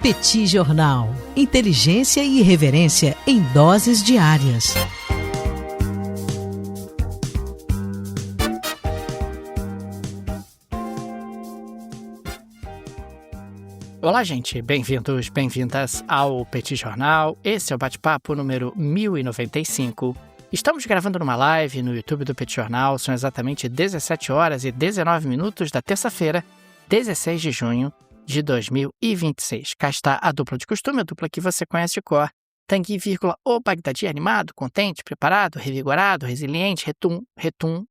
Petit Jornal. Inteligência e irreverência em doses diárias. Olá, gente. Bem-vindos, bem-vindas ao Petit Jornal. Esse é o bate-papo número 1095. Estamos gravando numa live no YouTube do Petit Jornal. São exatamente 17 horas e 19 minutos da terça-feira, 16 de junho de 2026. Cá está a dupla de costume, a dupla que você conhece de cor. Tanguy, o Bagdadi, animado, contente, preparado, revigorado, resiliente, retumbante,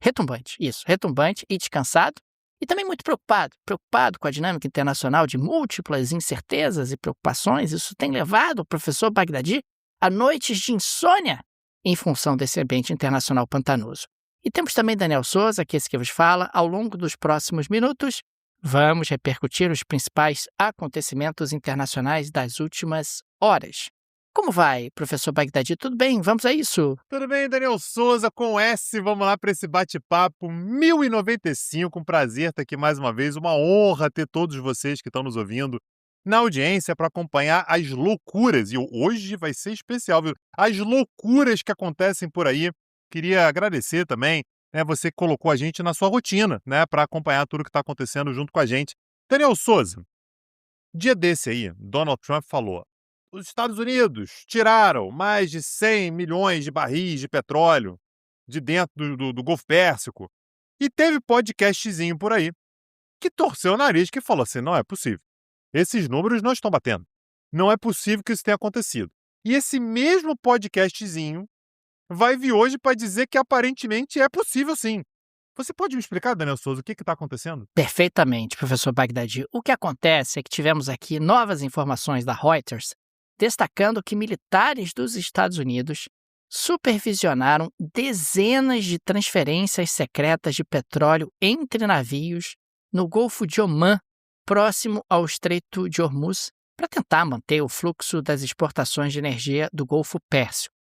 retumbante e descansado. E também muito preocupado com a dinâmica internacional de múltiplas incertezas e preocupações. Isso tem levado o professor Bagdadi a noites de insônia em função desse ambiente internacional pantanoso. E temos também Daniel Souza, que é esse que vos fala. Ao longo dos próximos minutos, vamos repercutir os principais acontecimentos internacionais das últimas horas. Como vai, professor Bagdadi? Tudo bem? Vamos a isso? Tudo bem, Daniel Souza, com S. Vamos lá para esse bate-papo 1095. Um prazer estar aqui mais uma vez. Uma honra ter todos vocês que estão nos ouvindo na audiência para acompanhar as loucuras. E hoje vai ser especial, viu? As loucuras que acontecem por aí. Queria agradecer também, você que colocou a gente na sua rotina, para acompanhar tudo que está acontecendo junto com a gente. Daniel Souza, dia desse aí, Donald Trump falou: os Estados Unidos tiraram mais de 100 milhões de barris de petróleo de dentro do Golfo Pérsico. E teve podcastzinho por aí que torceu o nariz, que falou assim: não é possível. Esses números não estão batendo. Não é possível que isso tenha acontecido. E esse mesmo podcastzinho vai vir hoje para dizer que aparentemente é possível sim. Você pode me explicar, Daniel Souza, o que está acontecendo? Perfeitamente, professor Bagdadi. O que acontece é que tivemos aqui novas informações da Reuters destacando que militares dos Estados Unidos supervisionaram dezenas de transferências secretas de petróleo entre navios no Golfo de Omã, próximo ao Estreito de Hormuz, para tentar manter o fluxo das exportações de energia do Golfo Pérsico.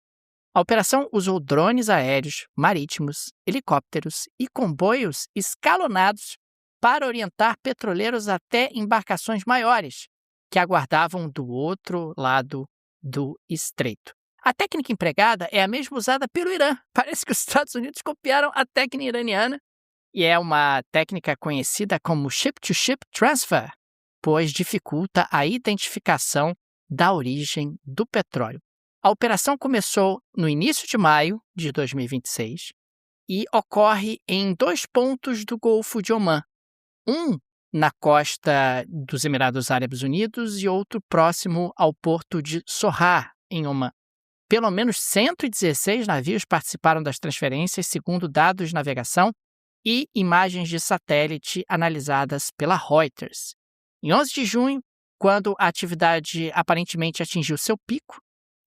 A operação usou drones aéreos, marítimos, helicópteros e comboios escalonados para orientar petroleiros até embarcações maiores, que aguardavam do outro lado do estreito. A técnica empregada é a mesma usada pelo Irã. Parece que os Estados Unidos copiaram a técnica iraniana e é uma técnica conhecida como ship-to-ship transfer, pois dificulta a identificação da origem do petróleo. A operação começou no início de maio de 2026 e ocorre em 2 pontos do Golfo de Omã. Um na costa dos Emirados Árabes Unidos e outro próximo ao porto de Sohar, em Omã. Pelo menos 116 navios participaram das transferências, segundo dados de navegação e imagens de satélite analisadas pela Reuters. Em 11 de junho, quando a atividade aparentemente atingiu seu pico,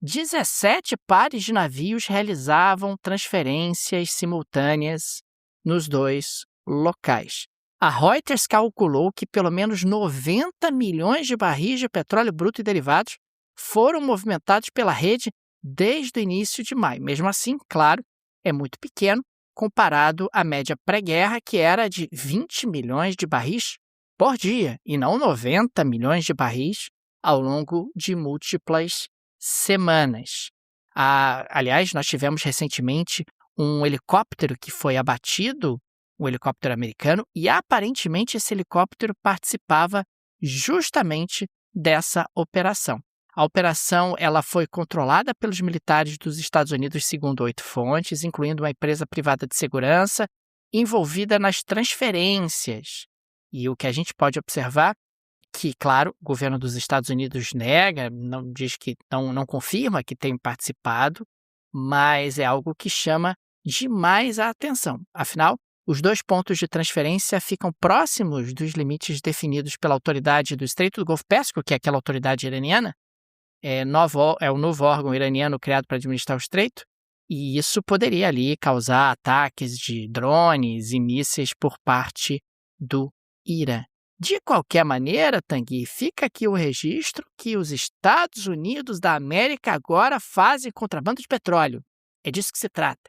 17 pares de navios realizavam transferências simultâneas nos 2 locais. A Reuters calculou que pelo menos 90 milhões de barris de petróleo bruto e derivados foram movimentados pela rede desde o início de maio. Mesmo assim, claro, é muito pequeno comparado à média pré-guerra, que era de 20 milhões de barris por dia, e não 90 milhões de barris ao longo de múltiplas semanas. Aliás, nós tivemos recentemente um helicóptero que foi abatido, um helicóptero americano, e aparentemente esse helicóptero participava justamente dessa operação. A operação ela foi controlada pelos militares dos Estados Unidos, segundo 8 fontes, incluindo uma empresa privada de segurança envolvida nas transferências. E o que a gente pode observar que, claro, o governo dos Estados Unidos nega, não diz que não confirma que tem participado, mas é algo que chama demais a atenção. Afinal, os 2 pontos de transferência ficam próximos dos limites definidos pela autoridade do Estreito do Golfo Pérsico, que é aquela autoridade iraniana, é o novo órgão iraniano criado para administrar o Estreito, e isso poderia ali causar ataques de drones e mísseis por parte do Irã. De qualquer maneira, Tanguy, fica aqui o registro que os Estados Unidos da América agora fazem contrabando de petróleo. É disso que se trata.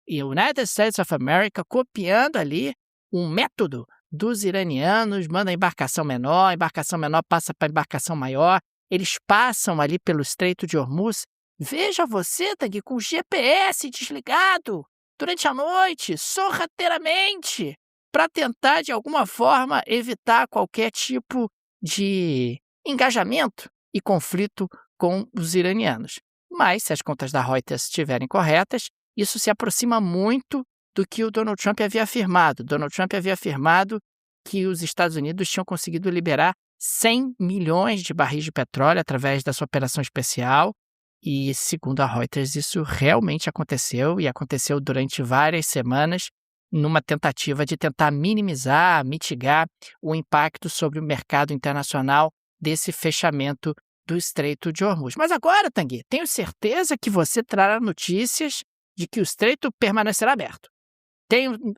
E o United States of America copiando ali um método dos iranianos, manda embarcação menor, a embarcação menor passa para embarcação maior, eles passam ali pelo Estreito de Hormuz. Veja você, Tang, com o GPS desligado durante a noite, sorrateiramente, para tentar, de alguma forma, evitar qualquer tipo de engajamento e conflito com os iranianos. Mas, se as contas da Reuters estiverem corretas, isso se aproxima muito do que o Donald Trump havia afirmado. Donald Trump havia afirmado que os Estados Unidos tinham conseguido liberar 100 milhões de barris de petróleo através da sua operação especial. E, segundo a Reuters, isso realmente aconteceu e aconteceu durante várias semanas numa tentativa de tentar minimizar, mitigar o impacto sobre o mercado internacional desse fechamento do Estreito de Hormuz. Mas agora, Tanguy, tenho certeza que você trará notícias de que o estreito permanecerá aberto.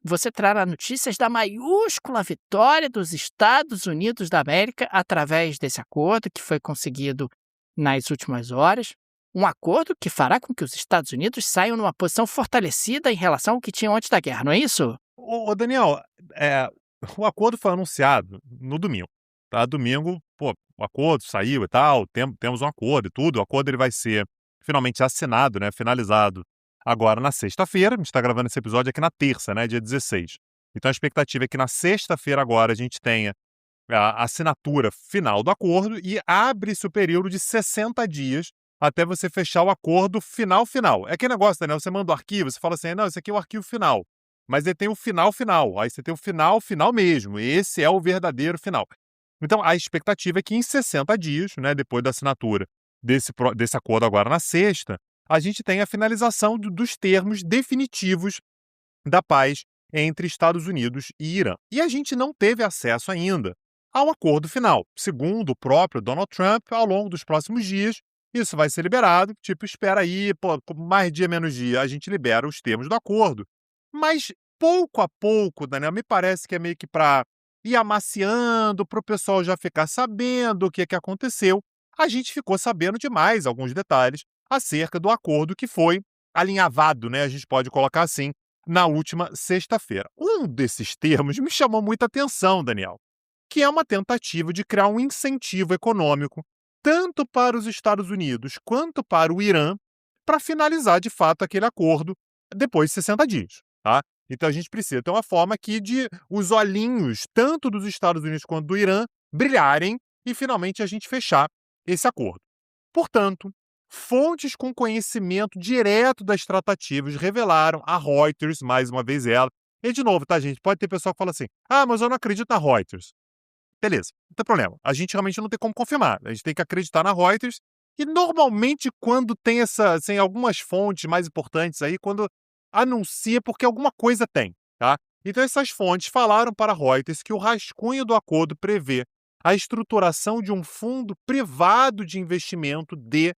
Você trará notícias da maiúscula vitória dos Estados Unidos da América através desse acordo que foi conseguido nas últimas horas. Um acordo que fará com que os Estados Unidos saiam numa posição fortalecida em relação ao que tinham antes da guerra, não é isso? Ô, Daniel, o acordo foi anunciado no domingo, tá? Domingo, o acordo saiu e tal, temos um acordo e tudo. O acordo ele vai ser finalmente assinado, né, finalizado agora na sexta-feira. A gente está gravando esse episódio aqui na terça, né, dia 16. Então a expectativa é que na sexta-feira agora a gente tenha a assinatura final do acordo e abre-se o período de 60 dias até você fechar o acordo final. É aquele negócio, Daniel, você manda o arquivo, você fala assim, não, esse aqui é o arquivo final. Mas ele tem o final, aí você tem o final mesmo. Esse é o verdadeiro final. Então, a expectativa é que em 60 dias, né, depois da assinatura desse acordo agora na sexta, a gente tenha a finalização dos termos definitivos da paz entre Estados Unidos e Irã. E a gente não teve acesso ainda ao acordo final. Segundo o próprio Donald Trump, ao longo dos próximos dias, isso vai ser liberado. Espera aí, mais dia, menos dia, a gente libera os termos do acordo. Mas, pouco a pouco, Daniel, me parece que é meio que para ir amaciando, para o pessoal já ficar sabendo o que aconteceu. A gente ficou sabendo de mais alguns detalhes acerca do acordo que foi alinhavado, né? A gente pode colocar assim, na última sexta-feira. Um desses termos me chamou muita atenção, Daniel, que é uma tentativa de criar um incentivo econômico tanto para os Estados Unidos quanto para o Irã para finalizar, de fato, aquele acordo depois de 60 dias, tá? Então a gente precisa ter uma forma aqui de os olhinhos, tanto dos Estados Unidos quanto do Irã, brilharem e finalmente a gente fechar esse acordo. Portanto, fontes com conhecimento direto das tratativas revelaram a Reuters, mais uma vez ela. E de novo, tá, gente? Pode ter pessoal que fala assim, mas eu não acredito na Reuters. Beleza, não tem problema. A gente realmente não tem como confirmar. A gente tem que acreditar na Reuters. E normalmente quando tem algumas fontes mais importantes aí, quando anuncia porque alguma coisa tem, tá? Então essas fontes falaram para a Reuters que o rascunho do acordo prevê a estruturação de um fundo privado de investimento de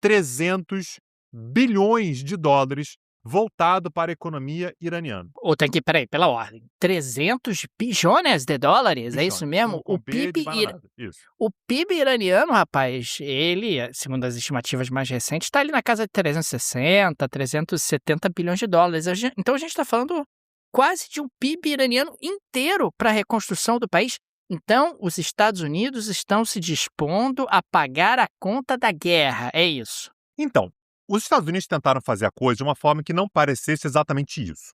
300 bilhões de dólares voltado para a economia iraniana. Ou tem que, peraí, pela ordem. 300 bilhões de dólares, é isso mesmo? O PIB iraniano, rapaz, ele, segundo as estimativas mais recentes, está ali na casa de 360, 370 bilhões de dólares. Então a gente está falando quase de um PIB iraniano inteiro para a reconstrução do país. Então, os Estados Unidos estão se dispondo a pagar a conta da guerra, é isso? Então, os Estados Unidos tentaram fazer a coisa de uma forma que não parecesse exatamente isso.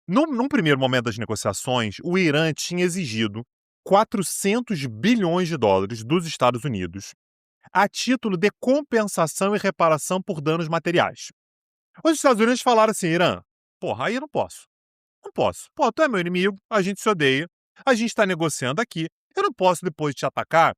Num primeiro momento das negociações, o Irã tinha exigido 400 bilhões de dólares dos Estados Unidos a título de compensação e reparação por danos materiais. Os Estados Unidos falaram assim, Irã, aí eu não posso. Não posso. Tu é meu inimigo, a gente se odeia, a gente está negociando aqui, eu não posso, depois de te atacar,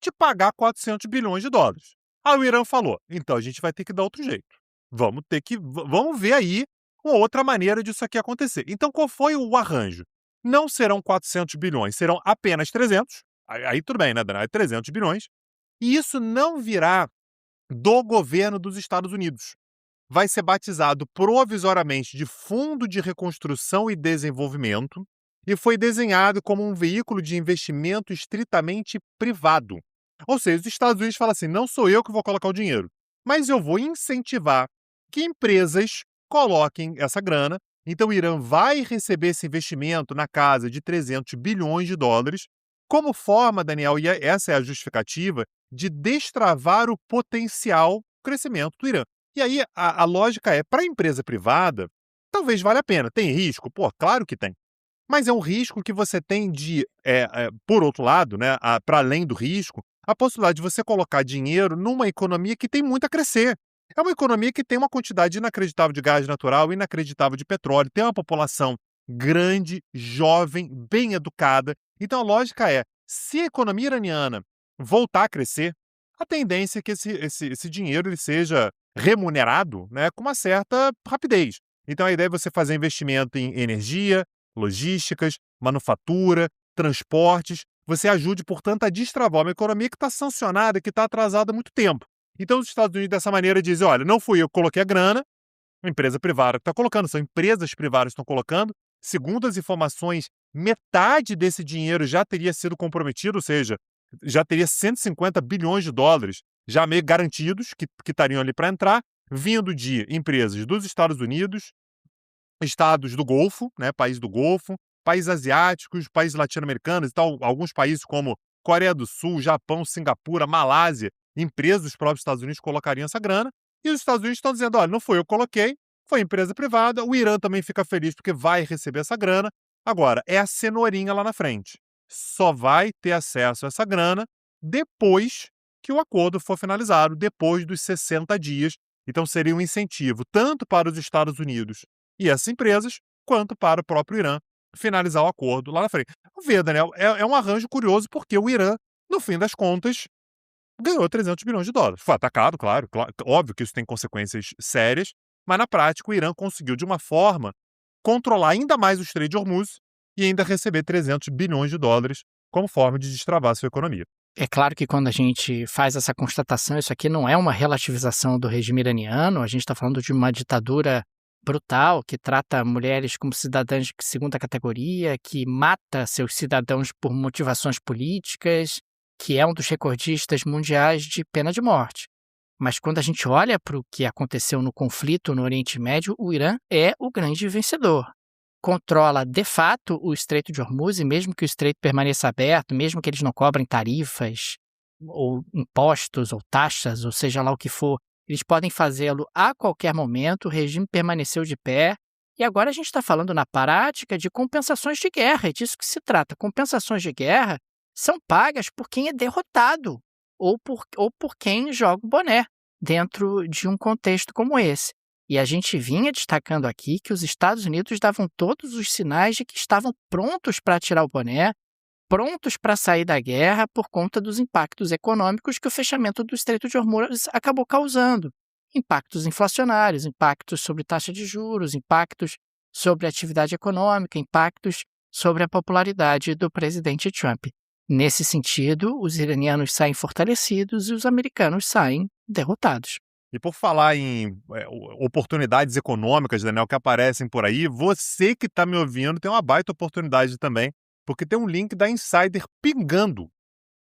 te pagar 400 bilhões de dólares. Aí o Irã falou, então a gente vai ter que dar outro jeito. Vamos ver aí uma outra maneira disso aqui acontecer. Então qual foi o arranjo? Não serão 400 bilhões, serão apenas 300. Aí tudo bem, né, Daniel? É 300 bilhões. E isso não virá do governo dos Estados Unidos. Vai ser batizado provisoriamente de Fundo de Reconstrução e Desenvolvimento e foi desenhado como um veículo de investimento estritamente privado. Ou seja, os Estados Unidos falam assim, não sou eu que vou colocar o dinheiro, mas eu vou incentivar que empresas coloquem essa grana Então, o Irã vai receber esse investimento na casa de 300 bilhões de dólares, como forma, Daniel, e essa é a justificativa, de destravar o potencial crescimento do Irã. E aí, a lógica é, para a empresa privada, talvez valha a pena. Tem risco? Pô, claro que tem. Mas é um risco que você tem de, por outro lado, né, para além do risco, a possibilidade de você colocar dinheiro numa economia que tem muito a crescer. É uma economia que tem uma quantidade inacreditável de gás natural, inacreditável de petróleo, tem uma população grande, jovem, bem educada. Então a lógica é, se a economia iraniana voltar a crescer, a tendência é que esse dinheiro ele seja remunerado, né, com uma certa rapidez. Então a ideia é você fazer investimento em energia, logísticas, manufatura, transportes. Você ajude, portanto, a destravar uma economia que está sancionada, que está atrasada há muito tempo. Então, os Estados Unidos, dessa maneira, dizem, olha, não fui eu que coloquei a grana, a empresa privada que está colocando, são empresas privadas que estão colocando. Segundo as informações, metade desse dinheiro já teria sido comprometido, ou seja, já teria 150 bilhões de dólares já meio garantidos, que estariam ali para entrar, vindo de empresas dos Estados Unidos, estados do Golfo, né, países do Golfo, países asiáticos, países latino-americanos e tal, alguns países como Coreia do Sul, Japão, Singapura, Malásia, empresas dos próprios Estados Unidos colocariam essa grana, e os Estados Unidos estão dizendo, olha, não foi eu que coloquei, foi empresa privada, o Irã também fica feliz porque vai receber essa grana. Agora, é a cenourinha lá na frente. Só vai ter acesso a essa grana depois que o acordo for finalizado, depois dos 60 dias. Então, seria um incentivo tanto para os Estados Unidos e essas empresas, quanto para o próprio Irã finalizar o acordo lá na frente. Vamos ver, Daniel, é um arranjo curioso porque o Irã, no fim das contas, ganhou 300 bilhões de dólares. Foi atacado, claro, óbvio que isso tem consequências sérias, mas na prática o Irã conseguiu, de uma forma, controlar ainda mais o Estreito de Hormuz e ainda receber 300 bilhões de dólares como forma de destravar a sua economia. É claro que quando a gente faz essa constatação, isso aqui não é uma relativização do regime iraniano, a gente está falando de uma ditadura brutal, que trata mulheres como cidadãs de segunda categoria, que mata seus cidadãos por motivações políticas, que é um dos recordistas mundiais de pena de morte. Mas quando a gente olha para o que aconteceu no conflito no Oriente Médio, o Irã é o grande vencedor. Controla, de fato, o Estreito de Hormuz, e mesmo que o estreito permaneça aberto, mesmo que eles não cobrem tarifas, ou impostos, ou taxas, ou seja lá o que for, eles podem fazê-lo a qualquer momento, o regime permaneceu de pé, e agora a gente está falando na prática de compensações de guerra, é disso que se trata. Compensações de guerra são pagas por quem é derrotado, ou por quem joga o boné, dentro de um contexto como esse. E a gente vinha destacando aqui que os Estados Unidos davam todos os sinais de que estavam prontos para tirar o boné, prontos para sair da guerra por conta dos impactos econômicos que o fechamento do Estreito de Hormuz acabou causando. Impactos inflacionários, impactos sobre taxa de juros, impactos sobre a atividade econômica, impactos sobre a popularidade do presidente Trump. Nesse sentido, os iranianos saem fortalecidos e os americanos saem derrotados. E por falar em oportunidades econômicas, Daniel, que aparecem por aí, você que está me ouvindo tem uma baita oportunidade também, porque tem um link da Insider pingando,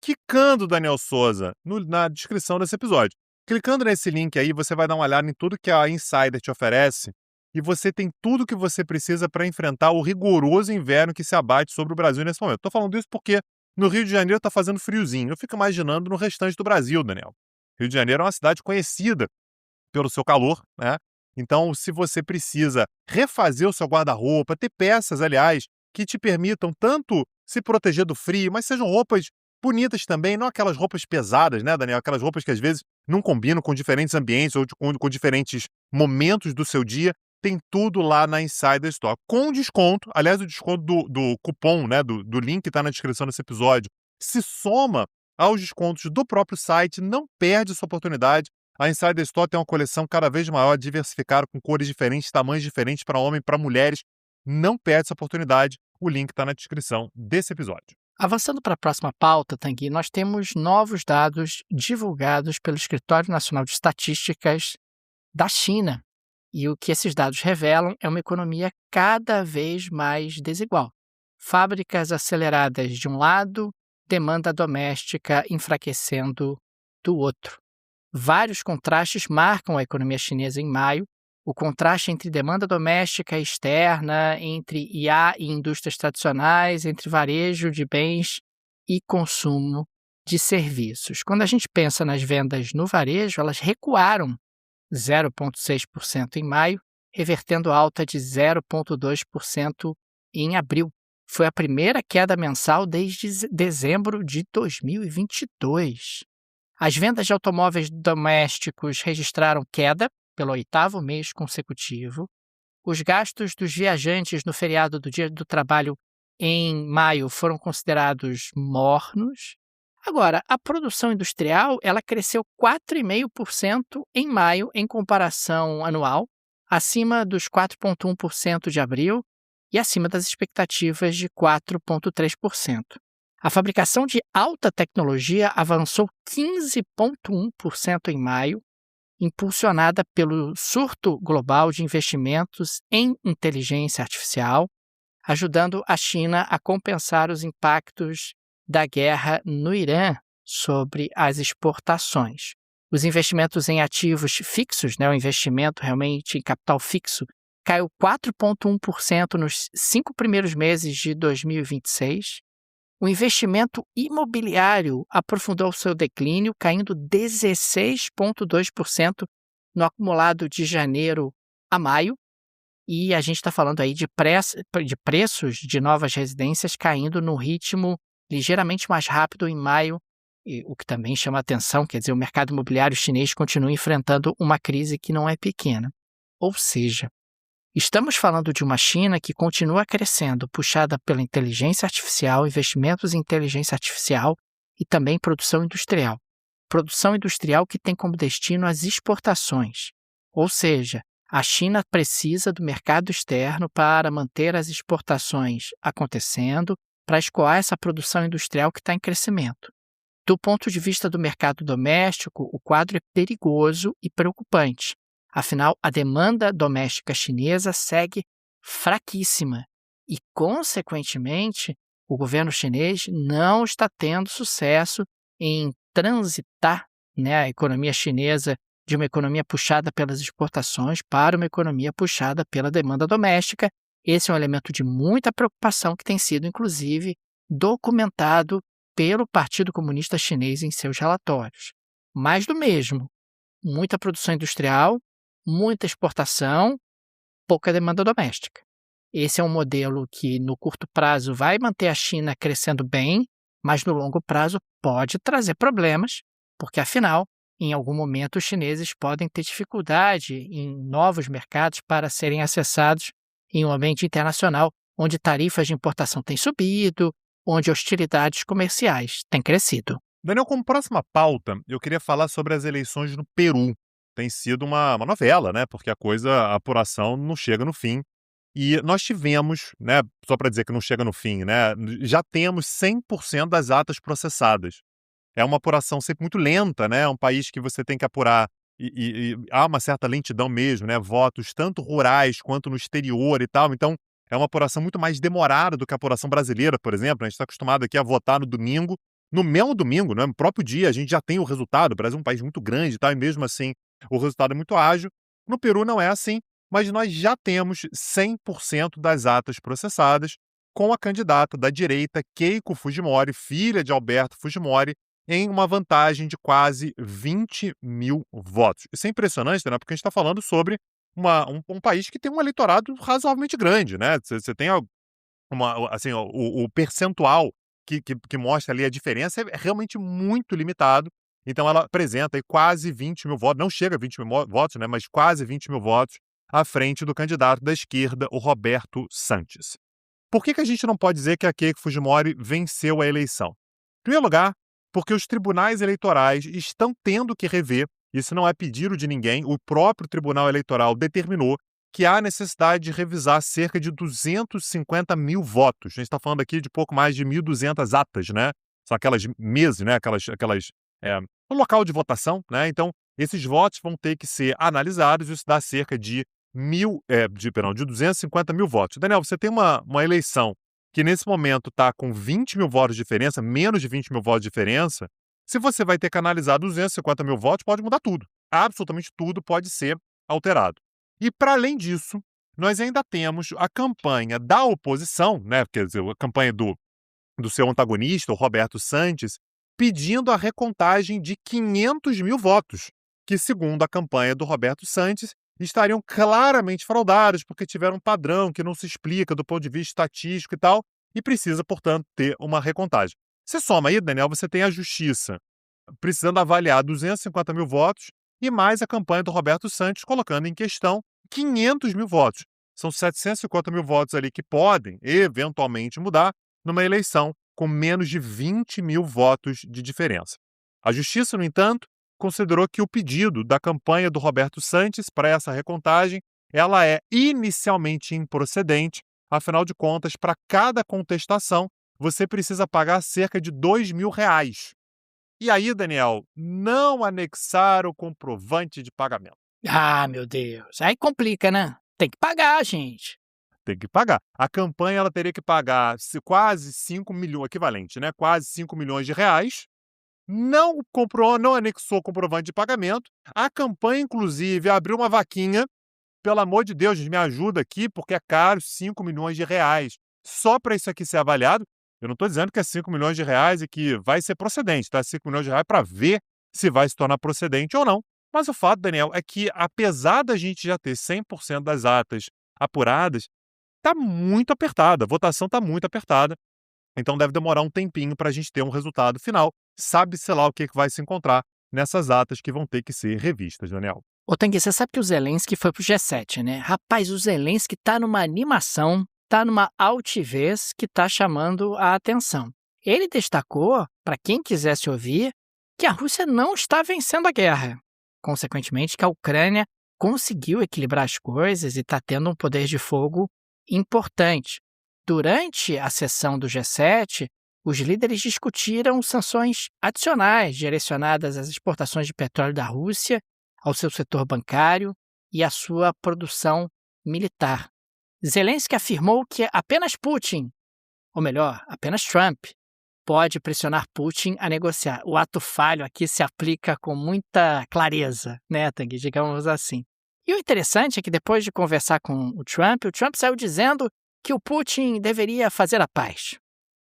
quicando, Daniel Souza, na descrição desse episódio. Clicando nesse link aí, você vai dar uma olhada em tudo que a Insider te oferece e você tem tudo que você precisa para enfrentar o rigoroso inverno que se abate sobre o Brasil nesse momento. Estou falando isso porque no Rio de Janeiro está fazendo friozinho. Eu fico imaginando no restante do Brasil, Daniel. Rio de Janeiro é uma cidade conhecida pelo seu calor, né? Então, se você precisa refazer o seu guarda-roupa, ter peças, aliás, que te permitam tanto se proteger do frio, mas sejam roupas bonitas também, não aquelas roupas pesadas, né, Daniel? Aquelas roupas que às vezes não combinam com diferentes ambientes ou com diferentes momentos do seu dia. Tem tudo lá na Insider Store, com desconto. Aliás, o desconto do cupom, né, do link que está na descrição desse episódio, se soma aos descontos do próprio site, não perde essa oportunidade. A Insider Store tem uma coleção cada vez maior, diversificada, com cores diferentes, tamanhos diferentes para homem e para mulheres. Não perde essa oportunidade. O link está na descrição desse episódio. Avançando para a próxima pauta, Tanguy, nós temos novos dados divulgados pelo Escritório Nacional de Estatísticas da China. E o que esses dados revelam é uma economia cada vez mais desigual. Fábricas aceleradas de um lado, demanda doméstica enfraquecendo do outro. Vários contrastes marcam a economia chinesa em maio, O contraste entre demanda doméstica e externa, entre IA e indústrias tradicionais, entre varejo de bens e consumo de serviços. Quando a gente pensa nas vendas no varejo, elas recuaram 0,6% em maio, revertendo alta de 0,2% em abril. Foi a primeira queda mensal desde dezembro de 2022. As vendas de automóveis domésticos registraram queda pelo 8º mês consecutivo. Os gastos dos viajantes no feriado do Dia do Trabalho em maio foram considerados mornos. Agora, a produção industrial ela cresceu 4,5% em maio em comparação anual, acima dos 4,1% de abril e acima das expectativas de 4,3%. A fabricação de alta tecnologia avançou 15,1% em maio, impulsionada pelo surto global de investimentos em inteligência artificial, ajudando a China a compensar os impactos da guerra no Irã sobre as exportações. Os investimentos em ativos fixos, o investimento realmente em capital fixo, caiu 4,1% nos 5 primeiros meses de 2026. O investimento imobiliário aprofundou seu declínio, caindo 16,2% no acumulado de janeiro a maio. E a gente está falando aí de preços de novas residências caindo num ritmo ligeiramente mais rápido em maio, o que também chama atenção, quer dizer, o mercado imobiliário chinês continua enfrentando uma crise que não é pequena. Ou seja, estamos falando de uma China que continua crescendo, puxada pela inteligência artificial, investimentos em inteligência artificial e também produção industrial. Produção industrial que tem como destino as exportações. Ou seja, a China precisa do mercado externo para manter as exportações acontecendo, para escoar essa produção industrial que está em crescimento. Do ponto de vista do mercado doméstico, o quadro é perigoso e preocupante. Afinal, a demanda doméstica chinesa segue fraquíssima e, consequentemente, o governo chinês não está tendo sucesso em transitar, a economia chinesa de uma economia puxada pelas exportações para uma economia puxada pela demanda doméstica. Esse é um elemento de muita preocupação que tem sido, inclusive, documentado pelo Partido Comunista Chinês em seus relatórios. Mais do mesmo, muita produção industrial, muita exportação, pouca demanda doméstica. Esse é um modelo que, no curto prazo, vai manter a China crescendo bem, mas no longo prazo pode trazer problemas, porque, afinal, em algum momento os chineses podem ter dificuldade em novos mercados para serem acessados em um ambiente internacional, onde tarifas de importação têm subido, onde hostilidades comerciais têm crescido. Daniel, como próxima pauta, eu queria falar sobre as eleições no Peru. Tem sido uma novela, porque a apuração não chega no fim. E nós tivemos, só para dizer que não chega no fim, já temos 100% das atas processadas. É uma apuração sempre muito lenta, É um país que você tem que apurar e há uma certa lentidão mesmo, Votos tanto rurais quanto no exterior e tal. Então, é uma apuração muito mais demorada do que a apuração brasileira, por exemplo. A gente está acostumado aqui a votar no domingo. No mesmo domingo, no próprio dia, a gente já tem o resultado. O Brasil é um país muito grande e tal, e mesmo assim o resultado é muito ágil. No Peru não é assim, mas nós já temos 100% das atas processadas com a candidata da direita, Keiko Fujimori, filha de Alberto Fujimori, em uma vantagem de quase 20 mil votos. Isso é impressionante, porque a gente está falando sobre um país que tem um eleitorado razoavelmente grande, Você tem o percentual que mostra ali a diferença é realmente muito limitado. Então ela apresenta aí quase 20 mil votos, não chega a 20 mil votos, mas quase 20 mil votos à frente do candidato da esquerda, o Roberto Sanches. Por que a gente não pode dizer que a Keiko Fujimori venceu a eleição? Em primeiro lugar, porque os tribunais eleitorais estão tendo que rever, isso não é pedido de ninguém, o próprio Tribunal Eleitoral determinou que há necessidade de revisar cerca de 250 mil votos. A gente está falando aqui de pouco mais de 1.200 atas, São aquelas mesas, um local de votação, Então, esses votos vão ter que ser analisados, isso dá cerca de 250 mil votos. Daniel, você tem uma eleição que nesse momento está com 20 mil votos de diferença, menos de 20 mil votos de diferença. Se você vai ter que analisar 250 mil votos, pode mudar tudo. Absolutamente tudo pode ser alterado. E, para além disso, nós ainda temos a campanha da oposição, né, quer dizer, a campanha do seu antagonista, o Roberto Sanches, pedindo a recontagem de 500 mil votos, que, segundo a campanha do Roberto Sanches, estariam claramente fraudados, porque tiveram um padrão que não se explica do ponto de vista estatístico e tal, e precisa, portanto, ter uma recontagem. Você soma aí, Daniel, você tem a Justiça precisando avaliar 250 mil votos e mais a campanha do Roberto Sanches colocando em questão 500 mil votos. São 750 mil votos ali que podem, eventualmente, mudar numa eleição com menos de 20 mil votos de diferença. A Justiça, no entanto, considerou que o pedido da campanha do Roberto Sanches para essa recontagem ela é inicialmente improcedente, afinal de contas, para cada contestação, você precisa pagar cerca de R$ 2.000. E aí, Daniel, não anexar o comprovante de pagamento. Ah, meu Deus. Aí complica, né? Tem que pagar, gente. Tem que pagar. A campanha ela teria que pagar quase 5 milhões, equivalente, né? Quase 5 milhões de reais. Não comprou, não anexou o comprovante de pagamento. A campanha, inclusive, abriu uma vaquinha. Pelo amor de Deus, me ajuda aqui, porque é caro, 5 milhões de reais. Só para isso aqui ser avaliado, eu não estou dizendo que é 5 milhões de reais e que vai ser procedente, tá? 5 milhões de reais para ver se vai se tornar procedente ou não. Mas o fato, Daniel, é que apesar da gente já ter 100% das atas apuradas, está muito apertada, a votação está muito apertada. Então deve demorar um tempinho para a gente ter um resultado final. Sabe-se lá o que vai se encontrar nessas atas que vão ter que ser revistas, Daniel. Ô, Tanguy, você sabe que o Zelensky foi pro G7, né? Rapaz, o Zelensky tá numa animação, tá numa altivez que tá chamando a atenção. Ele destacou, para quem quisesse ouvir, que a Rússia não está vencendo a guerra. Consequentemente, que a Ucrânia conseguiu equilibrar as coisas e está tendo um poder de fogo importante. Durante a sessão do G7, os líderes discutiram sanções adicionais direcionadas às exportações de petróleo da Rússia, ao seu setor bancário e à sua produção militar. Zelensky afirmou que apenas Putin, ou melhor, apenas Trump, pode pressionar Putin a negociar. O ato falho aqui se aplica com muita clareza, né, Tanguy, digamos assim. E o interessante é que depois de conversar com o Trump saiu dizendo que o Putin deveria fazer a paz.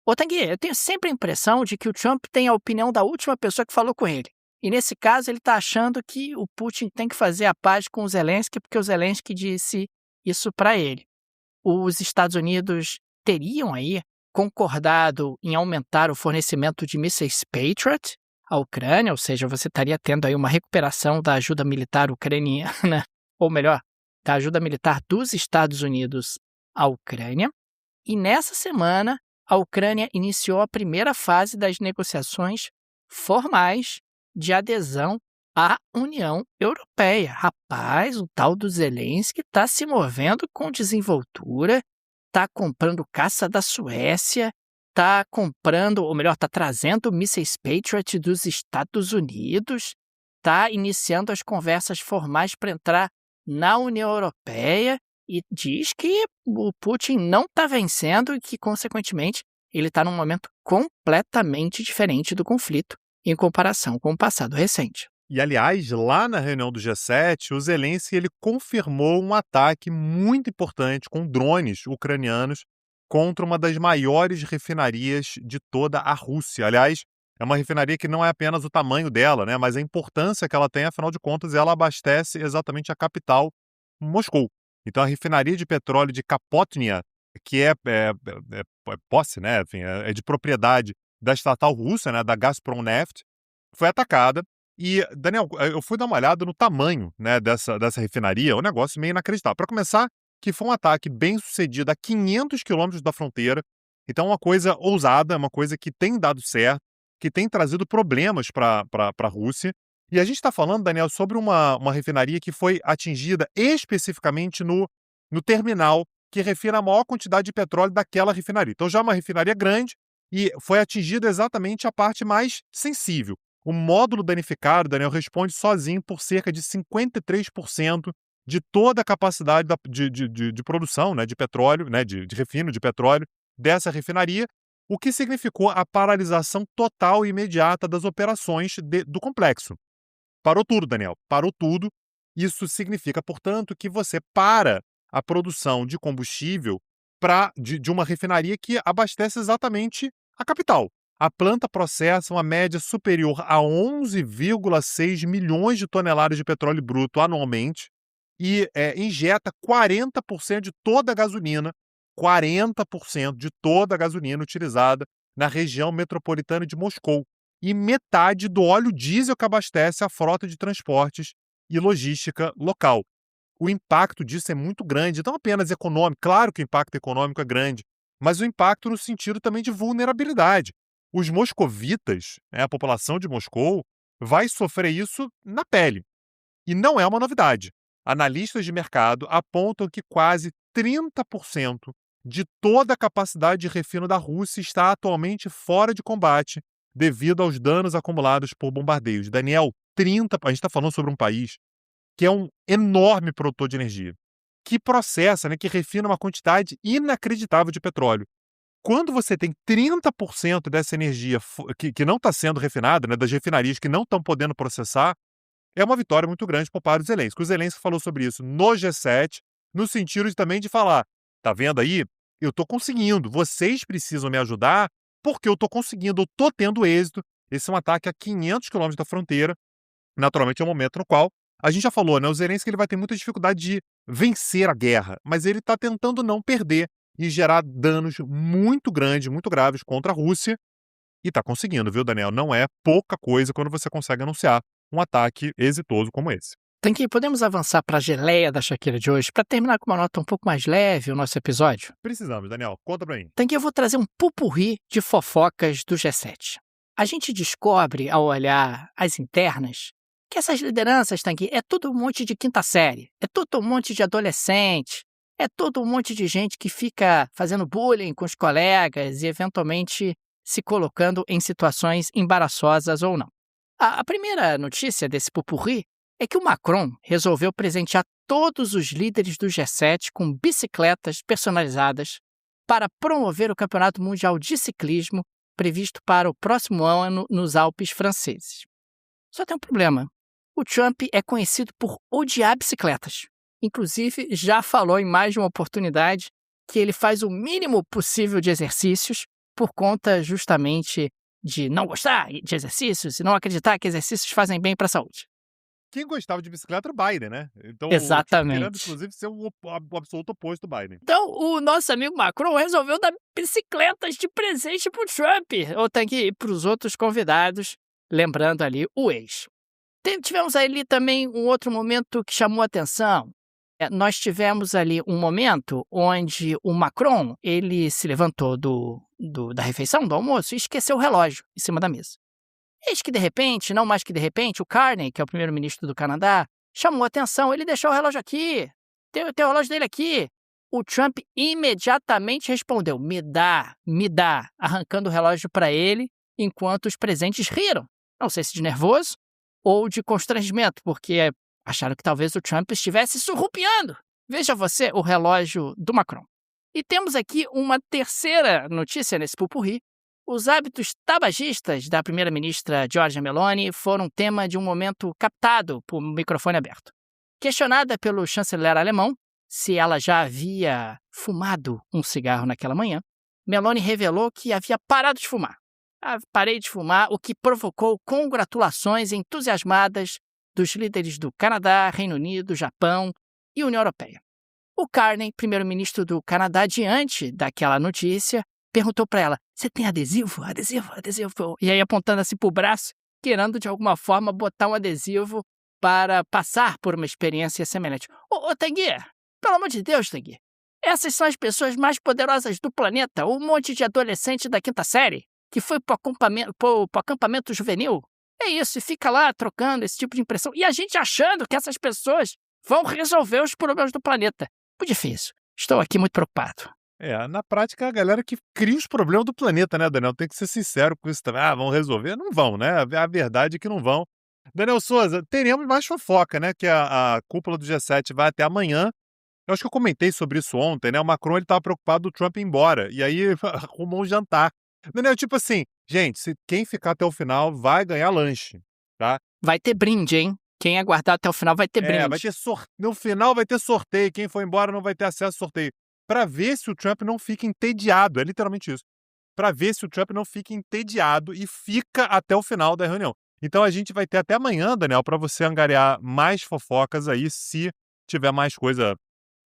Ô, Tanguy, eu tenho sempre a impressão de que o Trump tem a opinião da última pessoa que falou com ele. E nesse caso ele está achando que o Putin tem que fazer a paz com o Zelensky porque o Zelensky disse isso para ele. Os Estados Unidos teriam aí concordado em aumentar o fornecimento de mísseis Patriot à Ucrânia, ou seja, você estaria tendo aí uma recuperação da ajuda militar ucraniana, ou melhor, da ajuda militar dos Estados Unidos à Ucrânia. E nessa semana, a Ucrânia iniciou a primeira fase das negociações formais de adesão à União Europeia. Rapaz, o tal do Zelensky está se movendo com desenvoltura, está comprando caça da Suécia, está comprando, ou melhor, está trazendo mísseis Patriot dos Estados Unidos, está iniciando as conversas formais para entrar na União Europeia e diz que o Putin não está vencendo e que, consequentemente, ele está num momento completamente diferente do conflito em comparação com o passado recente. E, aliás, lá na reunião do G7, o Zelensky ele confirmou um ataque muito importante com drones ucranianos contra uma das maiores refinarias de toda a Rússia. Aliás, é uma refinaria que não é apenas o tamanho dela, né, mas a importância que ela tem, afinal de contas, ela abastece exatamente a capital, Moscou. Então, a refinaria de petróleo de Kapotnia, que é posse, né, enfim, é de propriedade da estatal russa, né, da Gazprom Neft, foi atacada. E, Daniel, eu fui dar uma olhada no tamanho, né, dessa refinaria, um negócio meio inacreditável. Para começar, que foi um ataque bem sucedido a 500 quilômetros da fronteira. Então, uma coisa ousada, uma coisa que tem dado certo, que tem trazido problemas para a Rússia. E a gente está falando, Daniel, sobre uma refinaria que foi atingida especificamente no terminal que refina a maior quantidade de petróleo daquela refinaria. Então, já é uma refinaria grande e foi atingida exatamente a parte mais sensível. O módulo danificado, Daniel, responde sozinho por cerca de 53% de toda a capacidade de produção, né, de petróleo, né, de refino de petróleo dessa refinaria, o que significou a paralisação total e imediata das operações do complexo. Parou tudo, Daniel, parou tudo. Isso significa, portanto, que você para a produção de combustível de uma refinaria que abastece exatamente a capital. A planta processa uma média superior a 11,6 milhões de toneladas de petróleo bruto anualmente e injeta 40% de toda a gasolina, 40% de toda a gasolina utilizada na região metropolitana de Moscou e metade do óleo diesel que abastece a frota de transportes e logística local. O impacto disso é muito grande, não apenas econômico, claro que o impacto econômico é grande, mas o impacto no sentido também de vulnerabilidade. Os moscovitas, a população de Moscou, vai sofrer isso na pele. E não é uma novidade. Analistas de mercado apontam que quase 30% de toda a capacidade de refino da Rússia está atualmente fora de combate devido aos danos acumulados por bombardeios. Daniel, a gente está falando sobre um país que é um enorme produtor de energia, que processa, que refina uma quantidade inacreditável de petróleo. Quando você tem 30% dessa energia que não está sendo refinada, das refinarias que não estão podendo processar, é uma vitória muito grande para o Zelensky. O Zelensky falou sobre isso no G7, no sentido também de falar, tá vendo aí? Eu estou conseguindo, vocês precisam me ajudar, porque eu estou conseguindo, eu estou tendo êxito. Esse é um ataque a 500 quilômetros da fronteira. Naturalmente é um momento no qual, a gente já falou, o Zelensky ele vai ter muita dificuldade de vencer a guerra, mas ele está tentando não perder e gerar danos muito grandes, muito graves contra a Rússia. E está conseguindo, viu, Daniel? Não é pouca coisa quando você consegue anunciar um ataque exitoso como esse. Tanguy, podemos avançar para a geleia da Shakira de hoje, para terminar com uma nota um pouco mais leve o nosso episódio? Precisamos, Daniel. Conta para mim. Tanguy, eu vou trazer um pupurri de fofocas do G7. A gente descobre, ao olhar as internas, que essas lideranças, Tanguy, é tudo um monte de quinta série, é tudo um monte de adolescente, é todo um monte de gente que fica fazendo bullying com os colegas e, eventualmente, se colocando em situações embaraçosas ou não. A primeira notícia desse pupurri é que o Macron resolveu presentear todos os líderes do G7 com bicicletas personalizadas para promover o Campeonato Mundial de Ciclismo previsto para o próximo ano nos Alpes franceses. Só tem um problema. O Trump é conhecido por odiar bicicletas. Inclusive, já falou em mais de uma oportunidade que ele faz o mínimo possível de exercícios por conta justamente de não gostar de exercícios e não acreditar que exercícios fazem bem para a saúde. Quem gostava de bicicleta era o Biden, né? Então, exatamente. Querendo, inclusive, ser o absoluto oposto do Biden. Então, o nosso amigo Macron resolveu dar bicicletas de presente pro Trump. Ou tem que ir para os outros convidados, lembrando ali o ex. Tivemos ali também um outro momento que chamou a atenção. Nós tivemos ali um momento onde o Macron, ele se levantou da refeição, do almoço, e esqueceu o relógio em cima da mesa. Eis que, de repente, não mais que de repente, o Carney, que é o primeiro-ministro do Canadá, chamou a atenção. Ele deixou o relógio aqui. Tem o relógio dele aqui. O Trump imediatamente respondeu, me dá, arrancando o relógio para ele, enquanto os presentes riram. Não sei se de nervoso ou de constrangimento, porque acharam que talvez o Trump estivesse surrupiando. Veja você o relógio do Macron. E temos aqui uma terceira notícia nesse pupurri. Os hábitos tabagistas da primeira-ministra Giorgia Meloni foram tema de um momento captado por microfone aberto. Questionada pelo chanceler alemão se ela já havia fumado um cigarro naquela manhã, Meloni revelou que havia parado de fumar. Parei de fumar, o que provocou congratulações entusiasmadas dos líderes do Canadá, Reino Unido, Japão e União Europeia. O Carney, primeiro-ministro do Canadá, diante daquela notícia, perguntou para ela, você tem adesivo? Adesivo. E aí apontando assim para o braço, querendo de alguma forma botar um adesivo para passar por uma experiência semelhante. Ô Tanguy, pelo amor de Deus, Tanguy, essas são as pessoas mais poderosas do planeta, um monte de adolescente da quinta série que foi para o acampamento juvenil. É isso, e fica lá trocando esse tipo de impressão. E a gente achando que essas pessoas vão resolver os problemas do planeta. Muito difícil. Estou aqui muito preocupado. Na prática, a galera que cria os problemas do planeta, né, Daniel? Tem que ser sincero com isso também. Vão resolver? Não vão, né? A verdade é que não vão. Daniel Souza, teremos mais fofoca, né? Que a cúpula do G7 vai até amanhã. Eu acho que eu comentei sobre isso ontem, né? O Macron, ele estava preocupado do Trump ir embora. E aí, arrumou um jantar. Daniel, tipo assim, gente, quem ficar até o final vai ganhar lanche, tá? Vai ter brinde, hein? Quem aguardar até o final vai ter brinde. Vai ter no final vai ter sorteio. Quem for embora não vai ter acesso ao sorteio. Para ver se o Trump não fica entediado. É literalmente isso. Para ver se o Trump não fica entediado e fica até o final da reunião. Então a gente vai ter até amanhã, Daniel, para você angariar mais fofocas aí. Se tiver mais coisa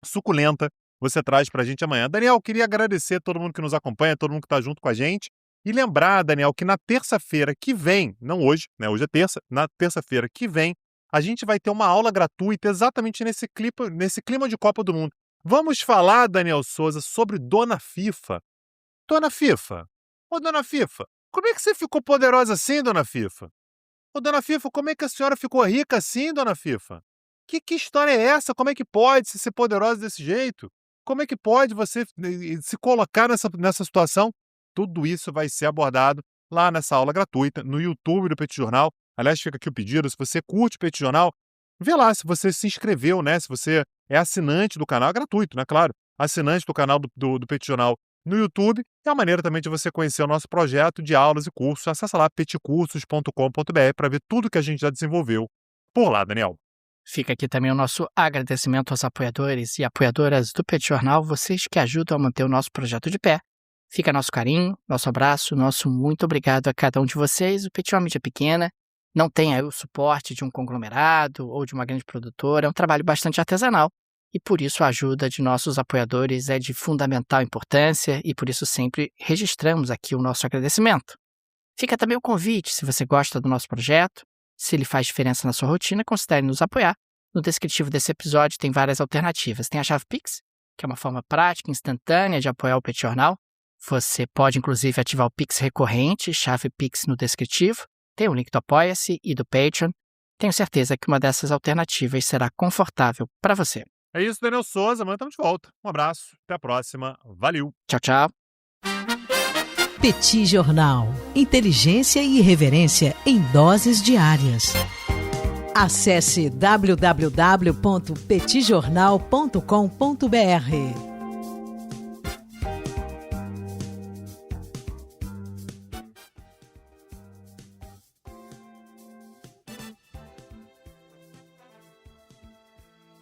suculenta, você traz pra gente amanhã. Daniel, queria agradecer a todo mundo que nos acompanha, todo mundo que tá junto com a gente. E lembrar, Daniel, que na terça-feira que vem, não hoje, né? Hoje é terça, na terça-feira que vem, a gente vai ter uma aula gratuita exatamente nesse clima de Copa do Mundo. Vamos falar, Daniel Souza, sobre Dona FIFA. Dona FIFA, ô Dona FIFA, como é que você ficou poderosa assim, Dona FIFA? Ô Dona FIFA, como é que a senhora ficou rica assim, Dona FIFA? Que história é essa? Como é que pode ser poderosa desse jeito? Como é que pode você se colocar nessa situação? Tudo isso vai ser abordado lá nessa aula gratuita, no YouTube do Petit Jornal. Aliás, fica aqui o pedido, se você curte o Petit Jornal, vê lá se você se inscreveu, né? Se você é assinante do canal, é gratuito, né? Claro, assinante do canal do Petit Jornal no YouTube. É uma maneira também de você conhecer o nosso projeto de aulas e cursos. Acessa lá petcursos.com.br para ver tudo que a gente já desenvolveu por lá, Daniel. Fica aqui também o nosso agradecimento aos apoiadores e apoiadoras do Petit Jornal, vocês que ajudam a manter o nosso projeto de pé. Fica nosso carinho, nosso abraço, nosso muito obrigado a cada um de vocês. O Petit é uma mídia pequena, não tem aí o suporte de um conglomerado ou de uma grande produtora, é um trabalho bastante artesanal e por isso a ajuda de nossos apoiadores é de fundamental importância e por isso sempre registramos aqui o nosso agradecimento. Fica também o convite, se você gosta do nosso projeto, se ele faz diferença na sua rotina, considere nos apoiar. No descritivo desse episódio tem várias alternativas. Tem a chave Pix, que é uma forma prática e instantânea de apoiar o Petit Jornal. Você pode, inclusive, ativar o Pix recorrente, chave Pix no descritivo. Tem o link do Apoia-se e do Patreon. Tenho certeza que uma dessas alternativas será confortável para você. É isso, Daniel Souza. Amanhã estamos de volta. Um abraço. Até a próxima. Valeu. Tchau, tchau. Petit Jornal. Inteligência e irreverência em doses diárias. Acesse www.petitjornal.com.br.